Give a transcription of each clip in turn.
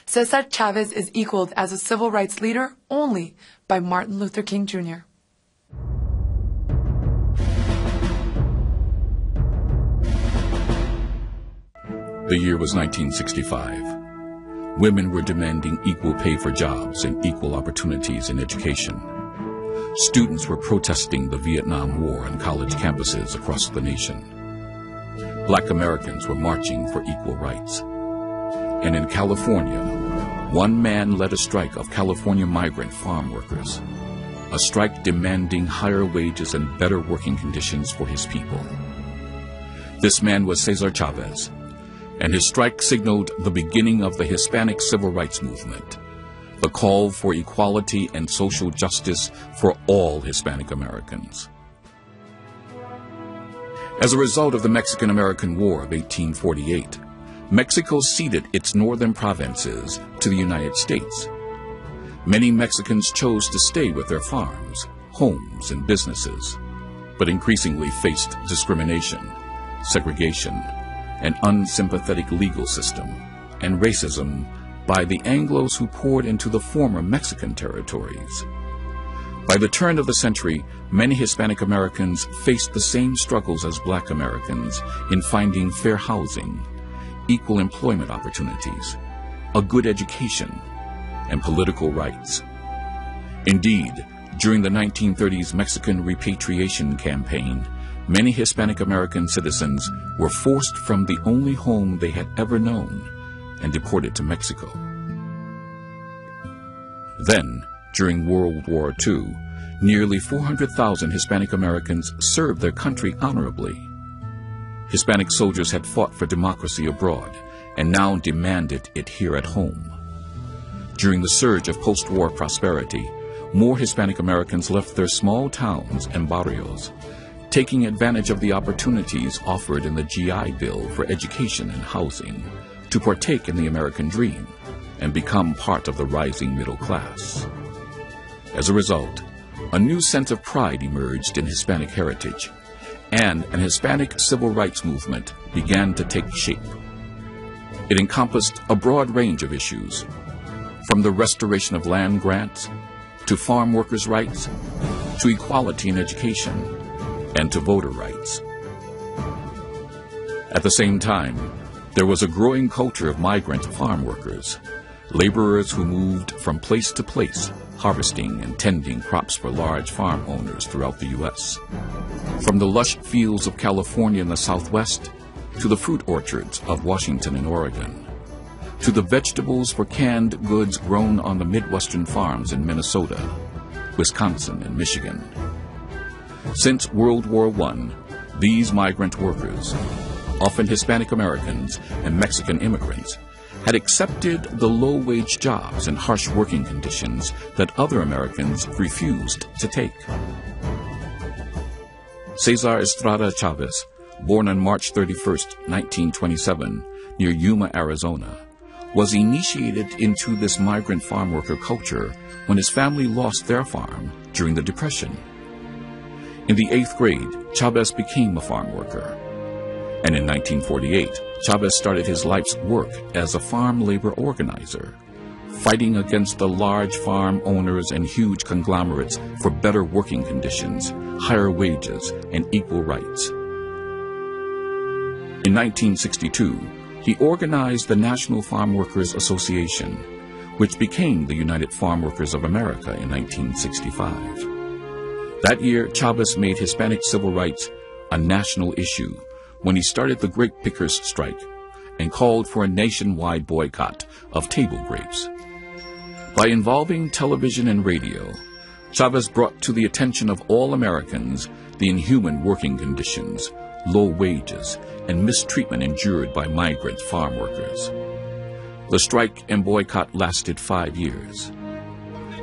Cesar Chavez is equaled as a civil rights leader only by Martin Luther King Jr. The year was 1965. Women were demanding equal pay for jobs and equal opportunities in education. Students were protesting the Vietnam War on college campuses across the nation. Black Americans were marching for equal rights. And in California, one man led a strike of California migrant farm workers, a strike demanding higher wages and better working conditions for his people. This man was Cesar Chavez, and his strike signaled the beginning of the Hispanic civil rights movement, the call for equality and social justice for all Hispanic Americans. As a result of the Mexican-American War of 1848, Mexico ceded its northern provinces to the United States. Many Mexicans chose to stay with their farms, homes, and businesses, but increasingly faced discrimination, segregation, an unsympathetic legal system, and racism by the Anglos who poured into the former Mexican territories. By the turn of the century, many Hispanic Americans faced the same struggles as Black Americans in finding fair housing, equal employment opportunities, a good education, and political rights. Indeed, during the 1930s Mexican repatriation campaign, many Hispanic American citizens were forced from the only home they had ever known and deported to Mexico. Then, during World War II, nearly 400,000 Hispanic Americans served their country honorably. Hispanic soldiers had fought for democracy abroad and now demanded it here at home. During the surge of post-war prosperity, more Hispanic Americans left their small towns and barrios, taking advantage of the opportunities offered in the GI Bill for education and housing, to partake in the American dream and become part of the rising middle class. As a result, a new sense of pride emerged in Hispanic heritage, and an Hispanic civil rights movement began to take shape. It encompassed a broad range of issues, from the restoration of land grants, to farm workers' rights, to equality in education, and to voter rights. At the same time, there was a growing culture of migrant farm workers, laborers who moved from place to place, harvesting and tending crops for large farm owners throughout the U.S. From the lush fields of California in the Southwest, to the fruit orchards of Washington and Oregon, to the vegetables for canned goods grown on the Midwestern farms in Minnesota, Wisconsin, and Michigan. Since World War I, these migrant workers, often Hispanic Americans and Mexican immigrants, had accepted the low-wage jobs and harsh working conditions that other Americans refused to take. Cesar Estrada Chavez, born on March 31, 1927, near Yuma, Arizona, was initiated into this migrant farm worker culture when his family lost their farm during the Depression. In the 8th grade, Chavez became a farm worker. And in 1948, Chavez started his life's work as a farm labor organizer, fighting against the large farm owners and huge conglomerates for better working conditions, higher wages, and equal rights. In 1962, he organized the National Farm Workers Association, which became the United Farm Workers of America in 1965. That year, Chavez made Hispanic civil rights a national issue when he started the Grape Pickers Strike and called for a nationwide boycott of table grapes. By involving television and radio, Chavez brought to the attention of all Americans the inhuman working conditions, low wages, and mistreatment endured by migrant farm workers. The strike and boycott lasted 5 years.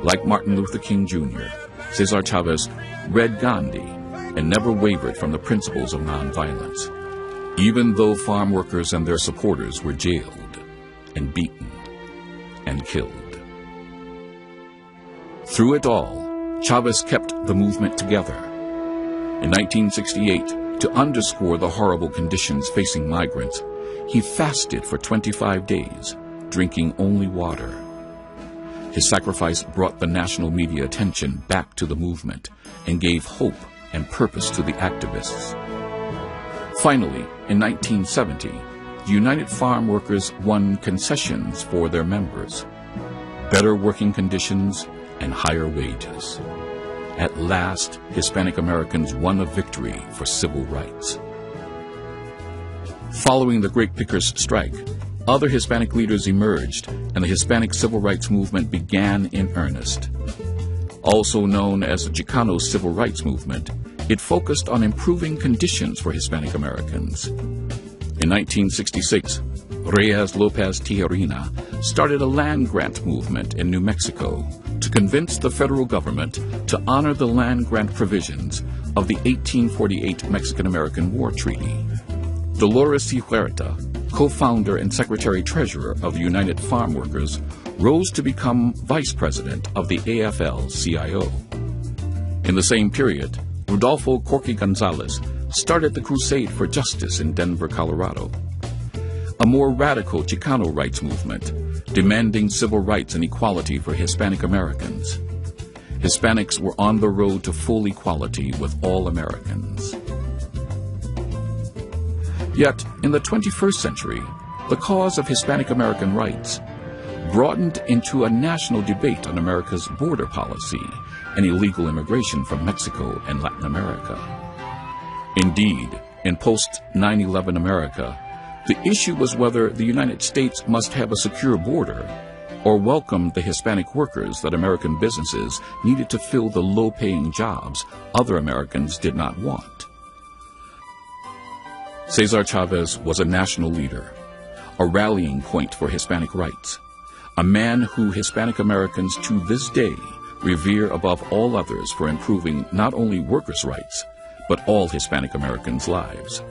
Like Martin Luther King Jr., Cesar Chavez read Gandhi and never wavered from the principles of nonviolence, even though farm workers and their supporters were jailed and beaten and killed. Through it all, Chavez kept the movement together. In 1968, to underscore the horrible conditions facing migrants, he fasted for 25 days, drinking only water. His sacrifice brought the national media attention back to the movement and gave hope and purpose to the activists. Finally, in 1970, the United Farm Workers won concessions for their members, better working conditions, and higher wages. At last, Hispanic Americans won a victory for civil rights. Following the Great Pickers Strike, other Hispanic leaders emerged, and the Hispanic civil rights movement began in earnest. Also known as the Chicano Civil Rights Movement, it focused on improving conditions for Hispanic Americans. In 1966, Reyes Lopez Tijerina started a land grant movement in New Mexico to convince the federal government to honor the land grant provisions of the 1848 Mexican-American War Treaty. Dolores C. Huerta, co-founder and secretary-treasurer of the United Farm Workers, rose to become vice president of the AFL-CIO. In the same period, Rodolfo Corky Gonzalez started the Crusade for Justice in Denver, Colorado, a more radical Chicano rights movement demanding civil rights and equality for Hispanic Americans. Hispanics were on the road to full equality with all Americans. Yet, in the 21st century, the cause of Hispanic American rights broadened into a national debate on America's border policy and illegal immigration from Mexico and Latin America. Indeed, in post-9/11 America, the issue was whether the United States must have a secure border or welcome the Hispanic workers that American businesses needed to fill the low-paying jobs other Americans did not want. Cesar Chavez was a national leader, a rallying point for Hispanic rights, a man who Hispanic Americans to this day revere above all others for improving not only workers' rights, but all Hispanic Americans' lives.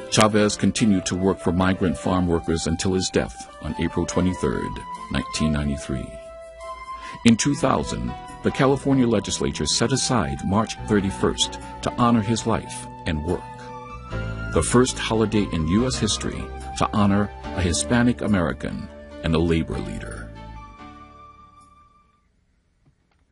Chavez continued to work for migrant farm workers until his death on April 23, 1993. In 2000, the California legislature set aside March 31st to honor his life and work, the first holiday in U.S. history to honor a Hispanic American and a labor leader.